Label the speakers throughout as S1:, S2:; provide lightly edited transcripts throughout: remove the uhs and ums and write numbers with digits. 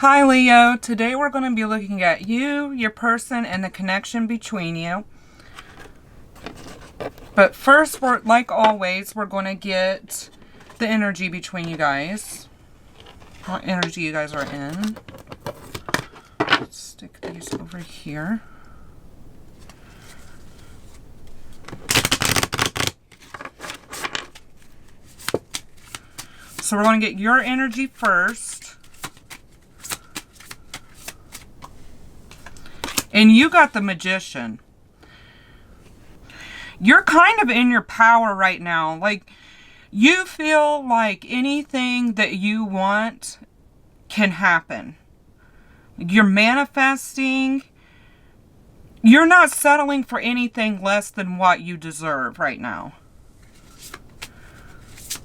S1: Hi Leo, today we're going to be looking at you, your person, and the connection between you. But first, like always, we're going to get the energy between you guys. What energy you guys are in. Let's stick these over here. So we're going to get your energy first. And you got the Magician. You're kind of in your power right now. Like, you feel like anything that you want can happen. You're manifesting. You're not settling for anything less than what you deserve right now.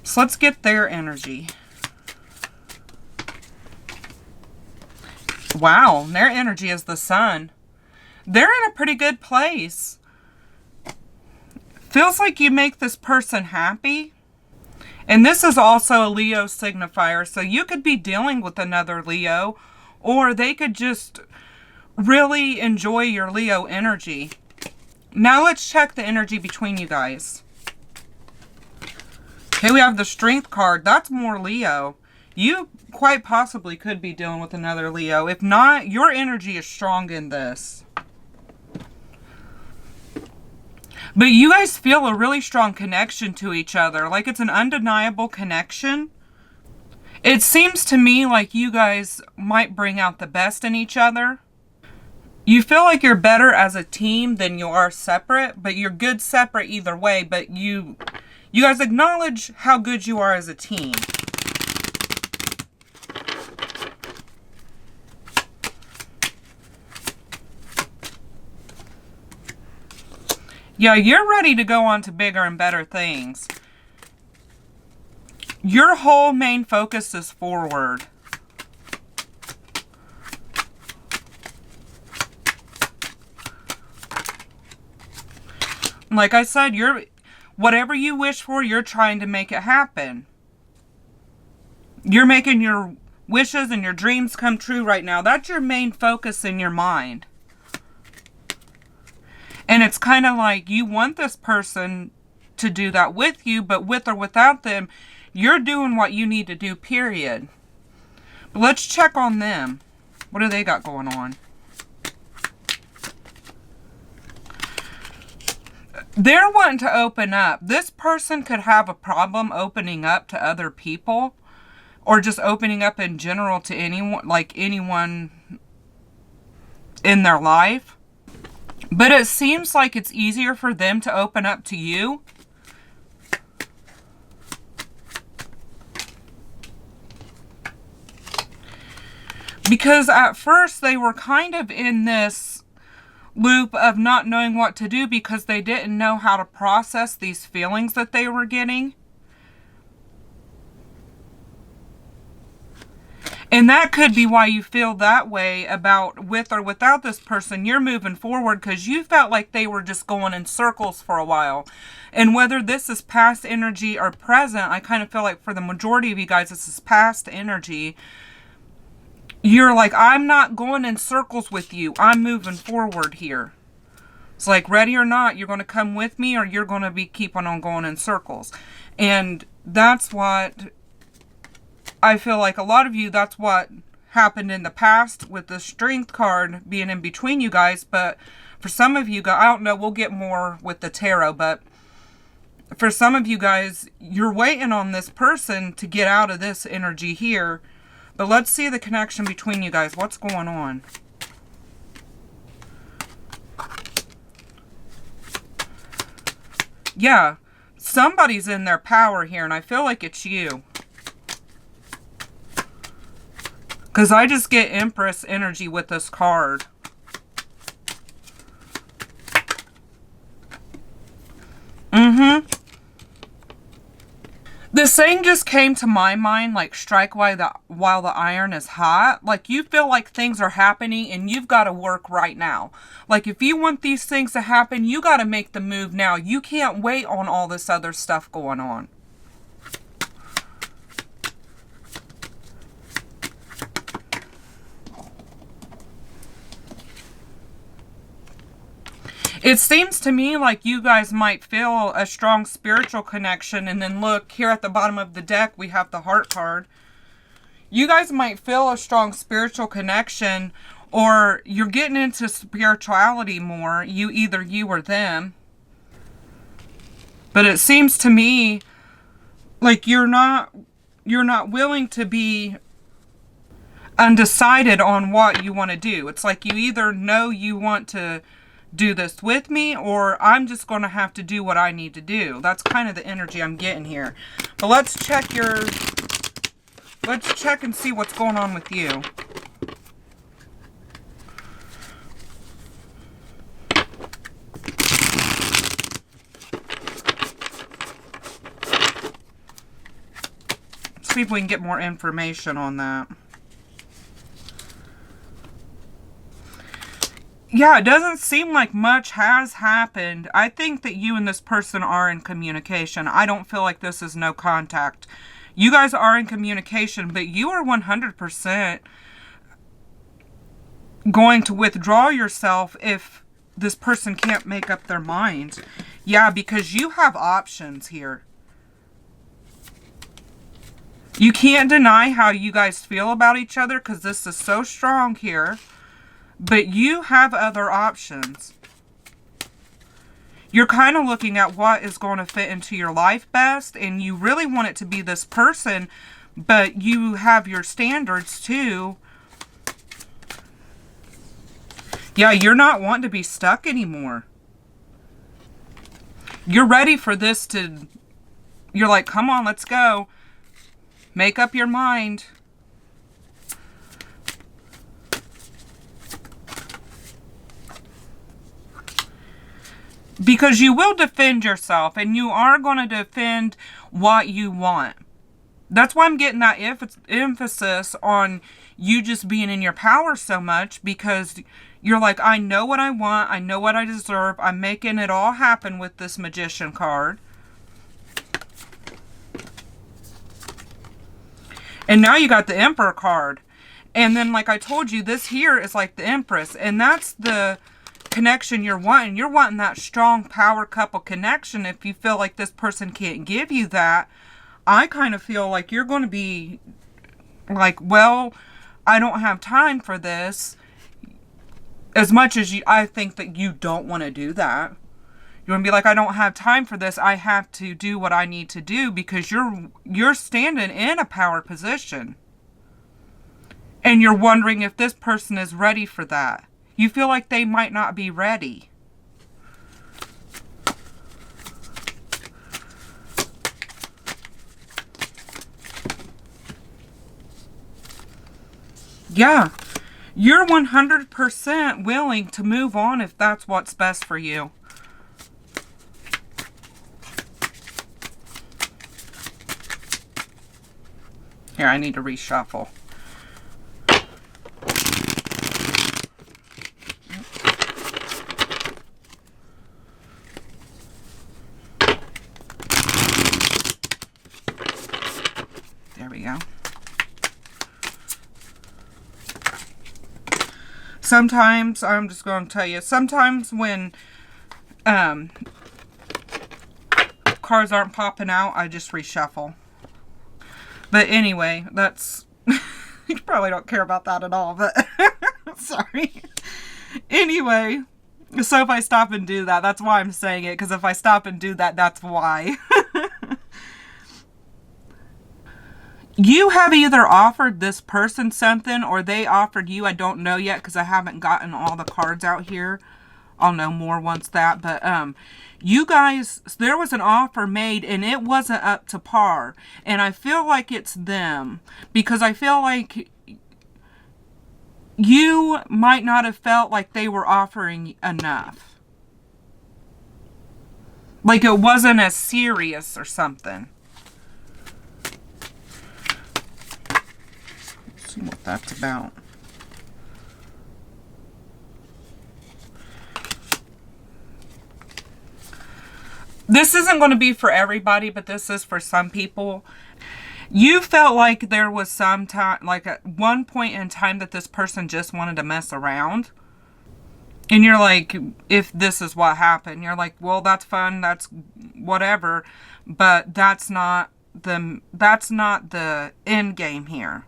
S1: So let's get their energy. Wow, their energy is the Sun. They're in a pretty good place. Feels like you make this person happy. And this is also a Leo signifier, so you could be dealing with another Leo, or they could just really enjoy your Leo energy. Now let's check the energy between you guys. Okay, we have the Strength card. That's more Leo. You quite possibly could be dealing with another Leo. If not, your energy is strong in this. But you guys feel a really strong connection to each other. Like it's an undeniable connection. It seems to me like you guys might bring out the best in each other. You feel like you're better as a team than you are separate. But you're good separate either way. But you guys acknowledge how good you are as a team. Yeah, you're ready to go on to bigger and better things. Your whole main focus is forward. Like I said, whatever you wish for, you're trying to make it happen. You're making your wishes and your dreams come true right now. That's your main focus in your mind. And it's kind of like you want this person to do that with you, but with or without them, you're doing what you need to do, period. But let's check on them. What do they got going on? They're wanting to open up. This person could have a problem opening up to other people, or just opening up in general to anyone, like anyone in their life. But it seems like it's easier for them to open up to you. Because at first they were kind of in this loop of not knowing what to do because they didn't know how to process these feelings that they were getting. And that could be why you feel that way about with or without this person. You're moving forward because you felt like they were just going in circles for a while. And whether this is past energy or present, I kind of feel like for the majority of you guys, this is past energy. You're like, I'm not going in circles with you. I'm moving forward here. It's like, ready or not, you're going to come with me or you're going to be keeping on going in circles. And that's what I feel like a lot of you, that's what happened in the past with the Strength card being in between you guys. But for some of you guys, I don't know, we'll get more with the tarot. But for some of you guys, you're waiting on this person to get out of this energy here. But let's see the connection between you guys. What's going on? Yeah, somebody's in their power here, and I feel like it's you. Because I just get Empress energy with this card. The saying just came to my mind, like, strike while the iron is hot. Like, you feel like things are happening and you've got to work right now. Like, if you want these things to happen, you got to make the move now. You can't wait on all this other stuff going on. It seems to me like you guys might feel a strong spiritual connection. And then look, here at the bottom of the deck, we have the Heart card. You guys might feel a strong spiritual connection, or you're getting into spirituality more. Either you or them. But it seems to me like you're not willing to be undecided on what you want to do. It's like you either know you want to do this with me, or I'm just going to have to do what I need to do. That's kind of the energy I'm getting here. But let's check and see what's going on with you. See if we can get more information on that. Yeah, it doesn't seem like much has happened. I think that you and this person are in communication. I don't feel like this is no contact. You guys are in communication, but you are 100% going to withdraw yourself if this person can't make up their mind. Yeah, because you have options here. You can't deny how you guys feel about each other because this is so strong here. But you have other options. You're kind of looking at what is going to fit into your life best. And you really want it to be this person. But you have your standards too. Yeah, you're not wanting to be stuck anymore. You're ready for this to... You're like, come on, let's go. Make up your mind. Because you will defend yourself, and you are going to defend what you want. That's why I'm getting that emphasis on you just being in your power so much, because you're like, I know what I want, I know what I deserve, I'm making it all happen with this Magician card. And now you got the Emperor card. And then, like I told you, this here is like the Empress. And that's the connection you're wanting. You're wanting that strong power couple connection. If you feel like this person can't give you that, I kind of feel like you're going to be like, well, I don't have time for this. As much as I think that you don't want to do that. You want to be like, I don't have time for this. I have to do what I need to do because you're standing in a power position. And you're wondering if this person is ready for that. You feel like they might not be ready. Yeah. You're 100% willing to move on if that's what's best for you. Here, I need to reshuffle. There we go. Sometimes, I'm just going to tell you, sometimes when cards aren't popping out, I just reshuffle. But anyway, that's... you probably don't care about that at all, but... sorry. Anyway, so if I stop and do that, that's why I'm saying it, because if I stop and do that, that's why. You have either offered this person something, or they offered you. I don't know yet, because I haven't gotten all the cards out here. I'll know more once that, but you guys, there was an offer made and it wasn't up to par, and I feel like it's them, because I feel like you might not have felt like they were offering enough, like it wasn't as serious or something. Let's see what that's about. This isn't going to be for everybody, but this is for some people. You felt like there was some time, like at one point in time, that this person just wanted to mess around. And you're like, if this is what happened, you're like, well, that's fun, that's whatever, but that's not the end game here.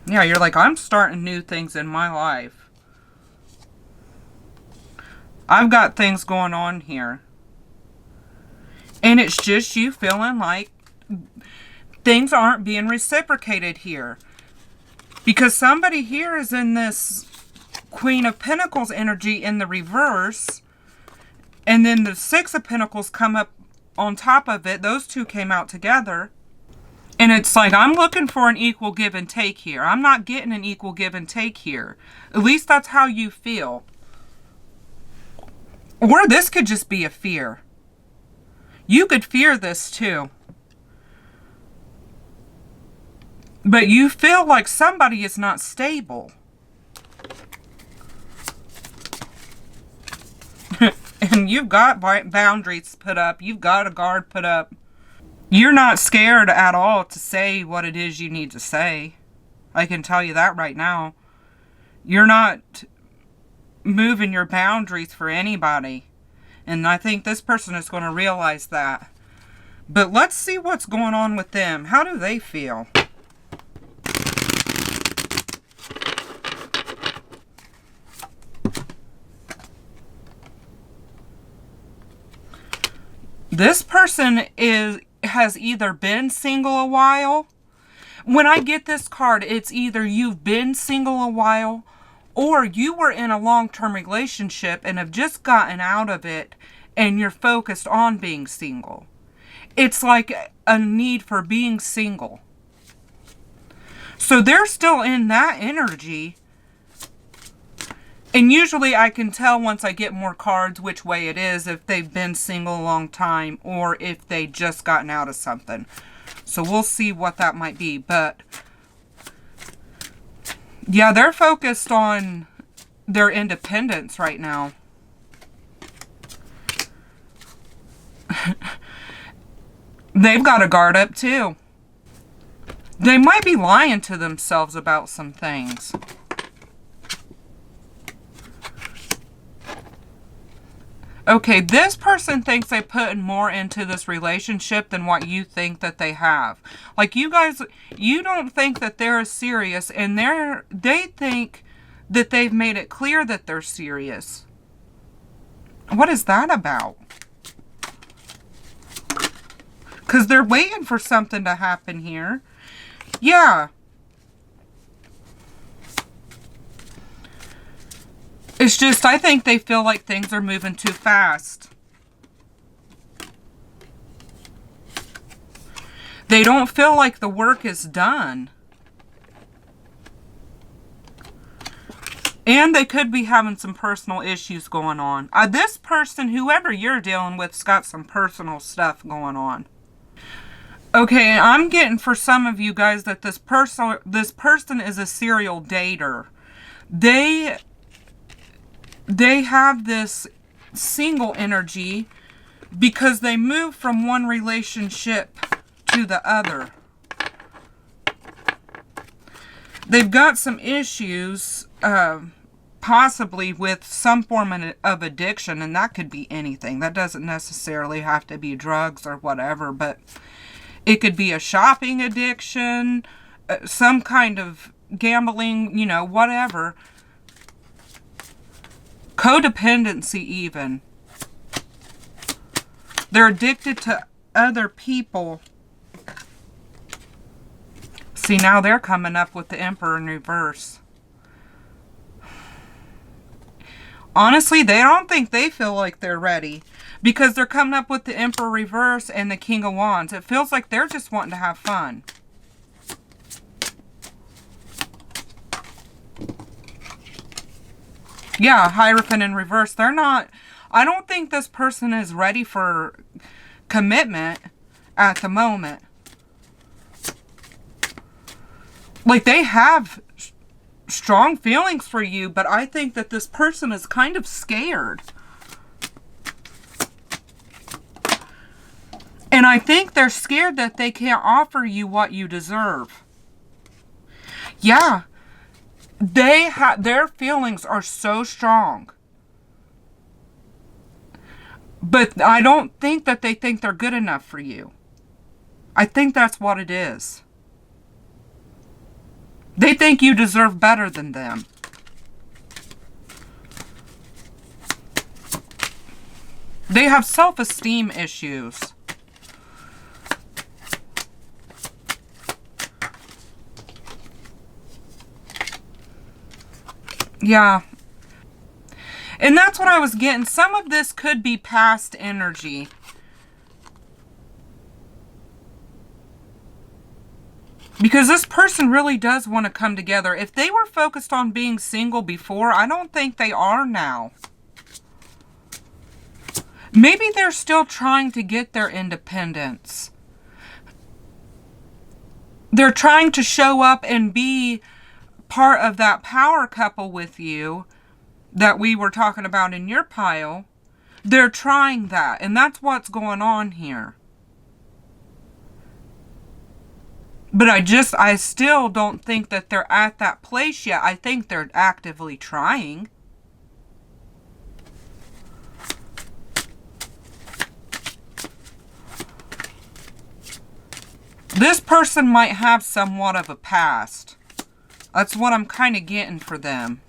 S1: Yeah, you're like, I'm starting new things in my life. I've got things going on here. And it's just you feeling like things aren't being reciprocated here. Because somebody here is in this Queen of Pentacles energy in the reverse. And then the Six of Pentacles come up on top of it. Those two came out together. And it's like, I'm looking for an equal give and take here. I'm not getting an equal give and take here. At least that's how you feel. Or this could just be a fear. You could fear this too. But you feel like somebody is not stable. And you've got boundaries put up. You've got a guard put up. You're not scared at all to say what it is you need to say. I can tell you that right now. You're not moving your boundaries for anybody. And I think this person is going to realize that. But let's see what's going on with them. How do they feel? This person has either been single a while. When I get this card, it's either you've been single a while or you were in a long-term relationship and have just gotten out of it and you're focused on being single. It's like a need for being single. So they're still in that energy. And usually I can tell once I get more cards which way it is, if they've been single a long time or if they just gotten out of something. So we'll see what that might be. But yeah, they're focused on their independence right now. They've got a guard up too. They might be lying to themselves about some things. Okay, this person thinks they put more into this relationship than what you think that they have. Like you guys, you don't think that they're serious, and they think that they've made it clear that they're serious. What is that about? Because they're waiting for something to happen here. Yeah. It's just, I think they feel like things are moving too fast. They don't feel like the work is done. And they could be having some personal issues going on. This person, whoever you're dealing with, has got some personal stuff going on. Okay, I'm getting for some of you guys that this person is a serial dater. They have this single energy because they move from one relationship to the other. They've got some issues, possibly with some form of addiction, and that could be anything. That doesn't necessarily have to be drugs or whatever, but it could be a shopping addiction, some kind of gambling, you know, whatever. Codependency even. They're addicted to other people. See, now they're coming up with the Emperor in reverse. Honestly, they don't think they feel like they're ready. Because they're coming up with the Emperor reverse and the King of Wands. It feels like they're just wanting to have fun. Yeah, Hierophant in reverse. They're not... I don't think this person is ready for commitment at the moment. Like, they have strong feelings for you, but I think that this person is kind of scared. And I think they're scared that they can't offer you what you deserve. Yeah, their feelings are so strong. But I don't think that they think they're good enough for you. I think that's what it is. They think you deserve better than them. They have self-esteem issues. Yeah. And that's what I was getting. Some of this could be past energy. Because this person really does want to come together. If they were focused on being single before, I don't think they are now. Maybe they're still trying to get their independence. They're trying to show up and be part of that power couple with you that we were talking about in your pile. They're trying that, and that's what's going on here. But I still don't think that they're at that place yet. I think they're actively trying. This person might have somewhat of a past. That's what I'm kind of getting for them.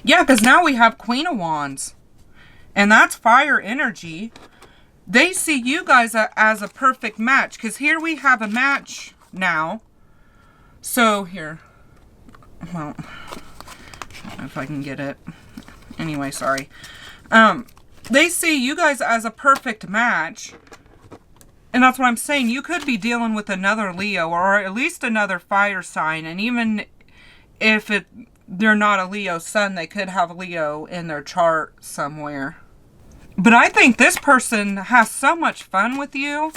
S1: Yeah, because now we have Queen of Wands. And that's fire energy. They see you guys as a perfect match. Because here we have a match now. So, here. Well, I don't know if I can get it. Anyway, sorry. They see you guys as a perfect match. And that's what I'm saying. You could be dealing with another Leo. Or at least another fire sign. And even if they're not a Leo sun, they could have a Leo in their chart somewhere. But I think this person has so much fun with you.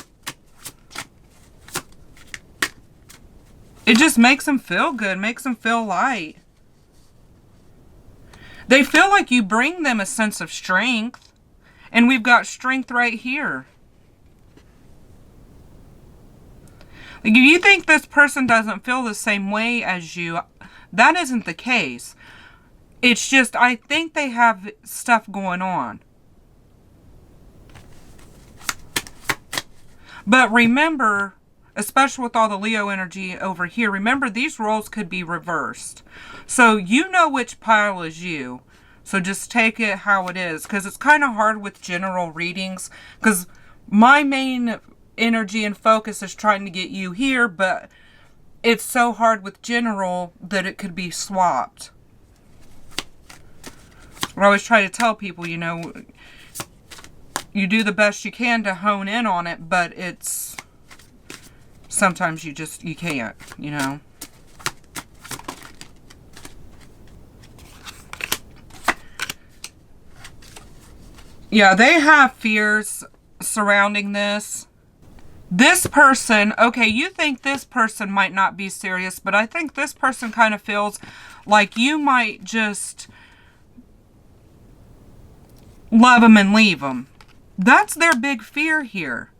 S1: It just makes them feel good, makes them feel light. They feel like you bring them a sense of strength. And we've got strength right here. Like, if you think this person doesn't feel the same way as you, that isn't the case. It's just, I think they have stuff going on. But remember, especially with all the Leo energy over here, remember these roles could be reversed. So you know which pile is you. So just take it how it is. Because it's kind of hard with general readings. Because my main energy and focus is trying to get you here. But it's so hard with general that it could be swapped. I always try to tell people, you know, you do the best you can to hone in on it, but it's sometimes you can't, you know. Yeah, they have fears surrounding this. This person, okay, you think this person might not be serious, but I think this person kind of feels like you might just love them and leave them. That's their big fear here.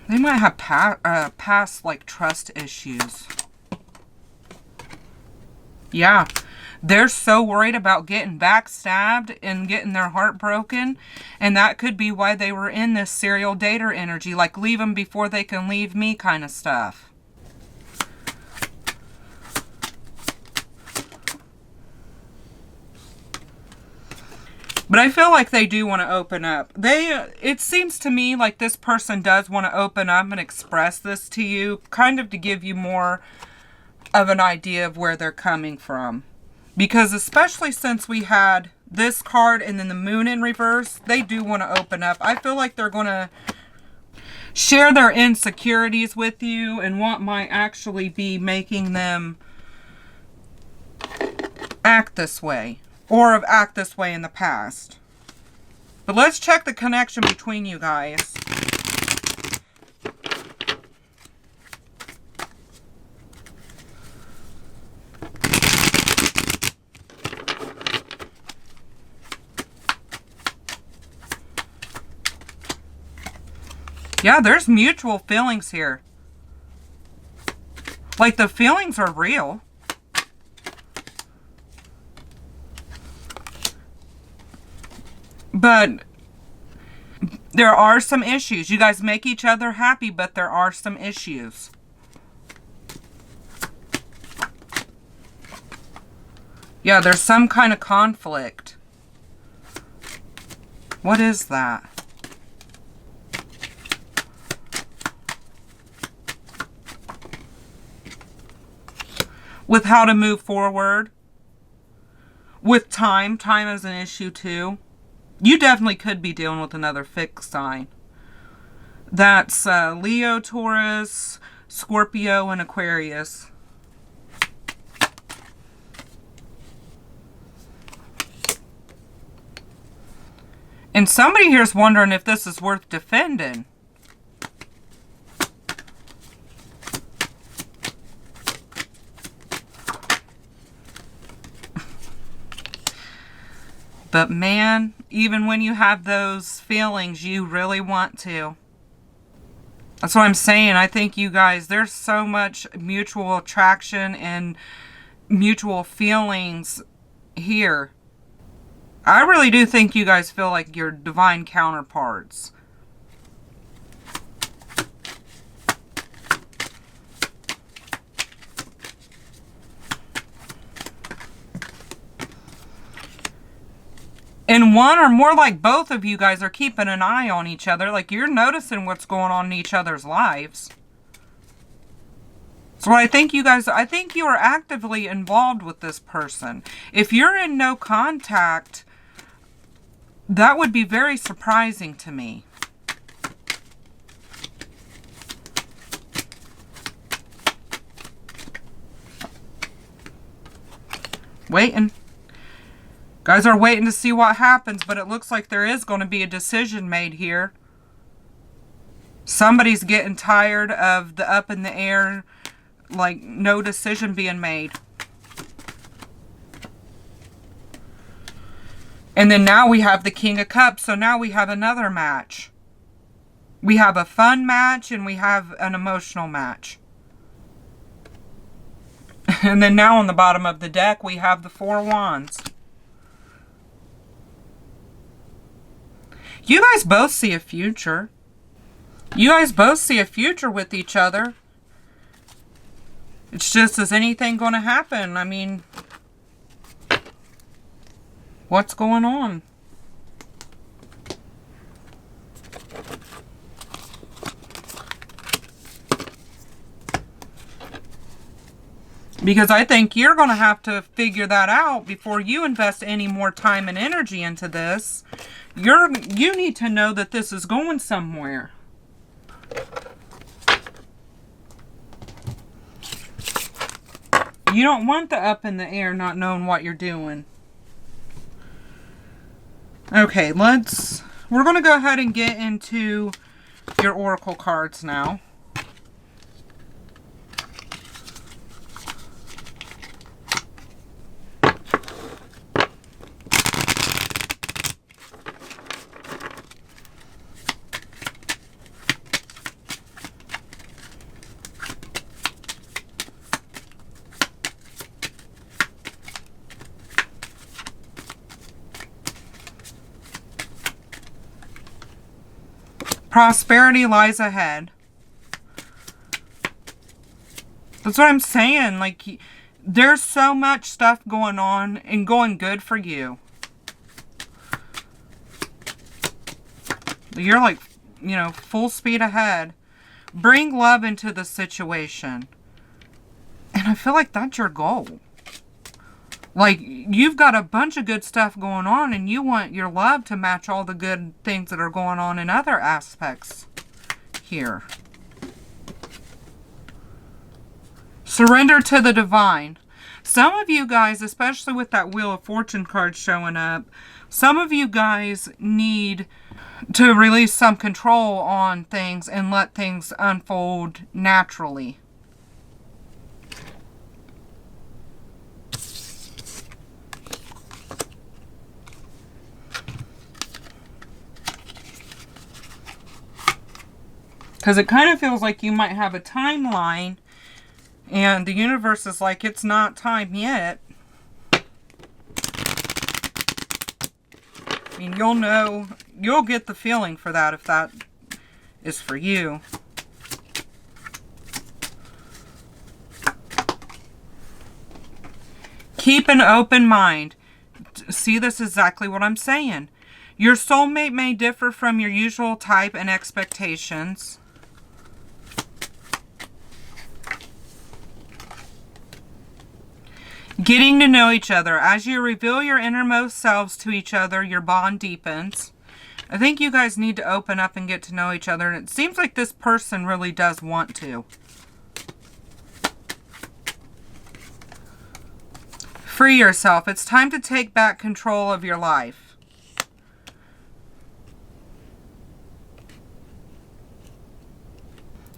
S1: They might have past like trust issues. Yeah. They're so worried about getting backstabbed and getting their heart broken. And that could be why they were in this serial dater energy. Like, leave them before they can leave me kind of stuff. But I feel like they do want to open up. It seems to me like this person does want to open up and express this to you. Kind of to give you more of an idea of where they're coming from. Because especially since we had this card and then the moon in reverse, they do want to open up. I feel like they're going to share their insecurities with you and what might actually be making them act this way. Or have acted this way in the past. But let's check the connection between you guys. Yeah, there's mutual feelings here. Like, the feelings are real. But there are some issues. You guys make each other happy, but there are some issues. Yeah, there's some kind of conflict. What is that? With how to move forward. With time. Time is an issue too. You definitely could be dealing with another fixed sign. That's Leo, Taurus, Scorpio, and Aquarius. And somebody here's wondering if this is worth defending. But man, even when you have those feelings, you really want to. That's what I'm saying. I think you guys, there's so much mutual attraction and mutual feelings here. I really do think you guys feel like you're divine counterparts. And one or more, like both of you guys are keeping an eye on each other. Like, you're noticing what's going on in each other's lives. So I think you guys, I think you are actively involved with this person. If you're in no contact, that would be very surprising to me. Waiting. Guys are waiting to see what happens, but it looks like there is going to be a decision made here. Somebody's getting tired of the up in the air, like no decision being made. And then now we have the King of Cups, so now we have another match. We have a fun match and we have an emotional match. And then now on the bottom of the deck we have the Four Wands. You guys both see a future. You guys both see a future with each other. It's just, is anything going to happen? I mean, what's going on? Because I think you're going to have to figure that out before you invest any more time and energy into this. You need to know that this is going somewhere. You don't want the up in the air not knowing what you're doing. Okay, we're going to go ahead and get into your oracle cards now. Prosperity lies ahead. That's what I'm saying. Like, there's so much stuff going on and going good for you. You're like, you know, full speed ahead. Bring love into the situation. And I feel like that's your goal. Like, you've got a bunch of good stuff going on and you want your love to match all the good things that are going on in other aspects here. Surrender to the divine. Some of you guys, especially with that Wheel of Fortune card showing up, some of you guys need to release some control on things and let things unfold naturally. Because it kind of feels like you might have a timeline, and the universe is like, it's not time yet. I mean, you'll know, you'll get the feeling for that if that is for you. Keep an open mind. See, this is exactly what I'm saying. Your soulmate may differ from your usual type and expectations. Getting to know each other. As you reveal your innermost selves to each other, your bond deepens. I think you guys need to open up and get to know each other. And it seems like this person really does want to. Free yourself. It's time to take back control of your life.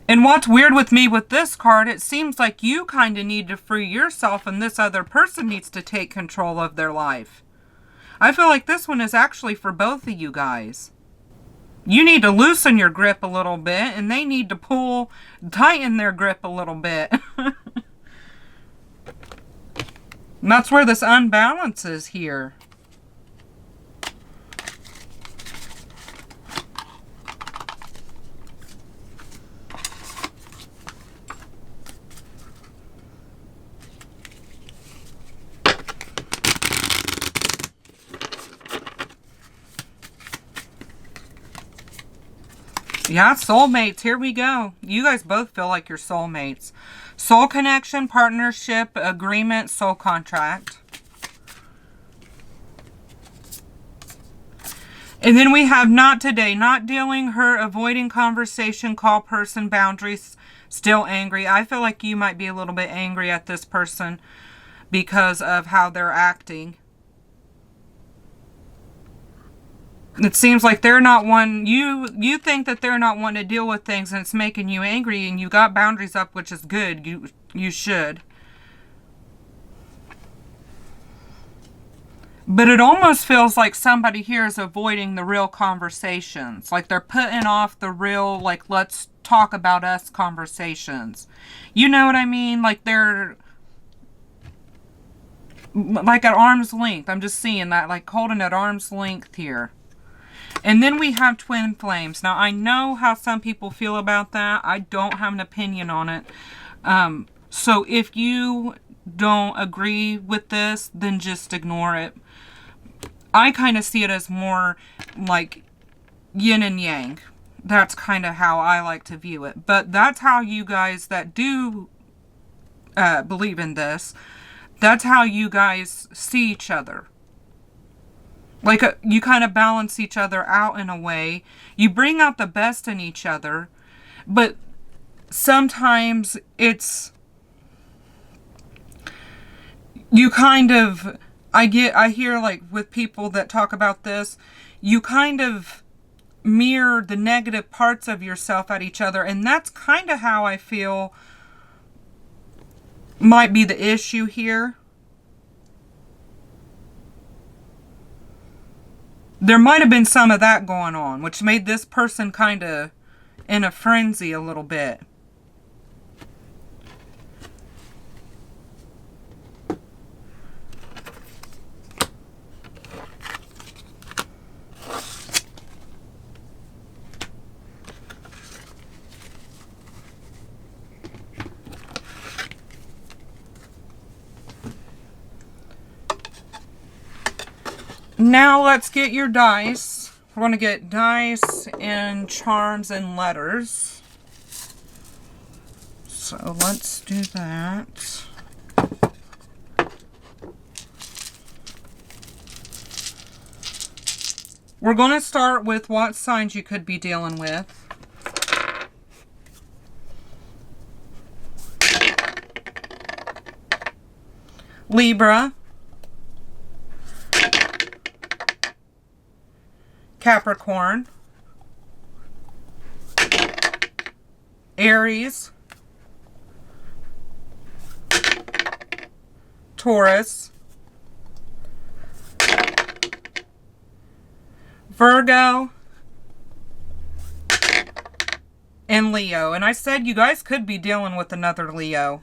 S1: And what's weird with me with this card, it seems like you kind of need to free yourself and this other person needs to take control of their life. I feel like this one is actually for both of you guys. You need to loosen your grip a little bit and they need to tighten their grip a little bit. And that's where this unbalance is here. Yeah, soulmates. Here we go. You guys both feel like you're soulmates. Soul connection, partnership, agreement, soul contract. And then we have not today, not dealing, her, avoiding conversation, call person, boundaries, still angry. I feel like you might be a little bit angry at this person because of how they're acting. It seems like they're not one, you think that they're not one to deal with things and it's making you angry and you got boundaries up, which is good. You should. But it almost feels like somebody here is avoiding the real conversations. Like they're putting off the real, like, let's talk about us conversations. You know what I mean? Like they're like at arm's length. I'm just seeing that, like holding at arm's length here. And then we have twin flames. Now, I know how some people feel about that. I don't have an opinion on it. So if you don't agree with this, then just ignore it. I kind of see it as more like yin and yang. That's kind of how I like to view it. But that's how you guys that do believe in this, that's how you guys see each other. Like, you kind of balance each other out in a way. You bring out the best in each other. But sometimes it's... You kind of... I hear, like, with people that talk about this, you kind of mirror the negative parts of yourself at each other. And that's kind of how I feel might be the issue here. There might have been some of that going on, which made this person kind of in a frenzy a little bit. Now let's get your dice. We're going to get dice and charms and letters. So let's do that. We're going to start with what signs you could be dealing with. Libra. Capricorn, Aries, Taurus, Virgo, and Leo. And I said you guys could be dealing with another Leo.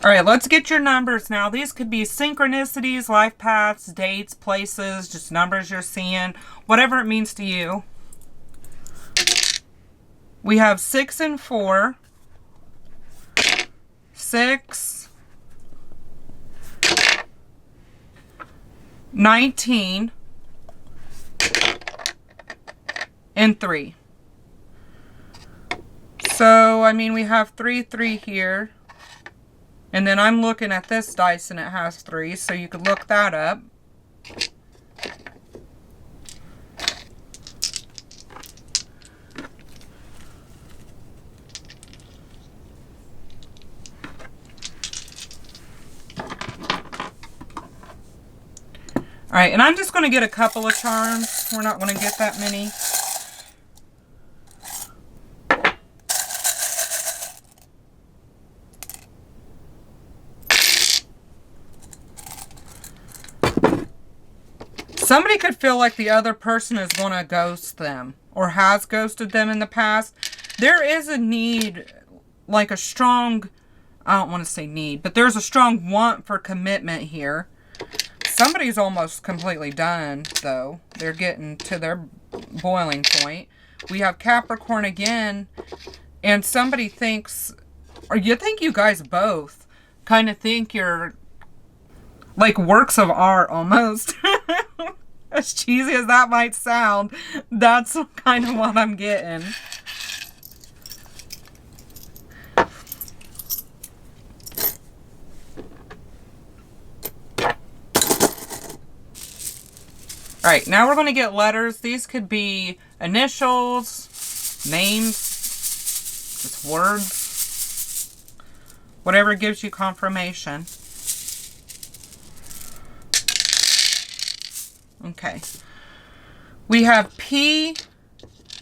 S1: All right, let's get your numbers now. These could be synchronicities, life paths, dates, places, just numbers you're seeing, whatever it means to you. We have 6 and 4, 6, 19, and 3. So, I mean, we have 3, 3 here. And then I'm looking at this dice and it has 3, so you could look that up. All right, and I'm just going to get a couple of charms. We're not going to get that many. Somebody could feel like the other person is going to ghost them or has ghosted them in the past. There is a need, like a strong, I don't want to say need, but there's a strong want for commitment here. Somebody's almost completely done, though. They're getting to their boiling point. We have Capricorn again, and somebody thinks, or you think you guys both kind of think you're like works of art almost. As cheesy as that might sound, that's kind of what I'm getting. Alright, now we're going to get letters. These could be initials, names, just words, whatever gives you confirmation. Okay. We have P,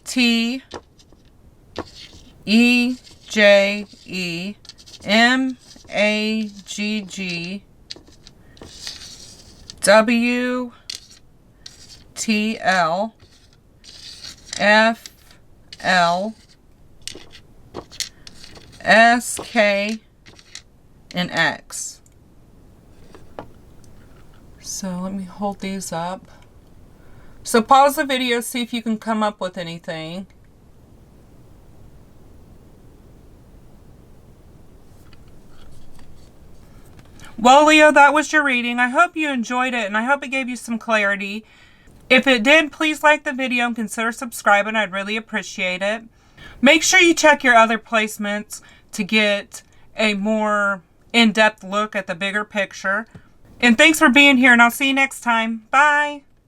S1: T, E, J, E, M, A, G, G, W, T, L, F, L, S, K, and X. So let me hold these up. So pause the video, see if you can come up with anything. Well, Leo, that was your reading. I hope you enjoyed it, and I hope it gave you some clarity. If it did, please like the video and consider subscribing. I'd really appreciate it. Make sure you check your other placements to get a more in-depth look at the bigger picture. And thanks for being here, and I'll see you next time. Bye.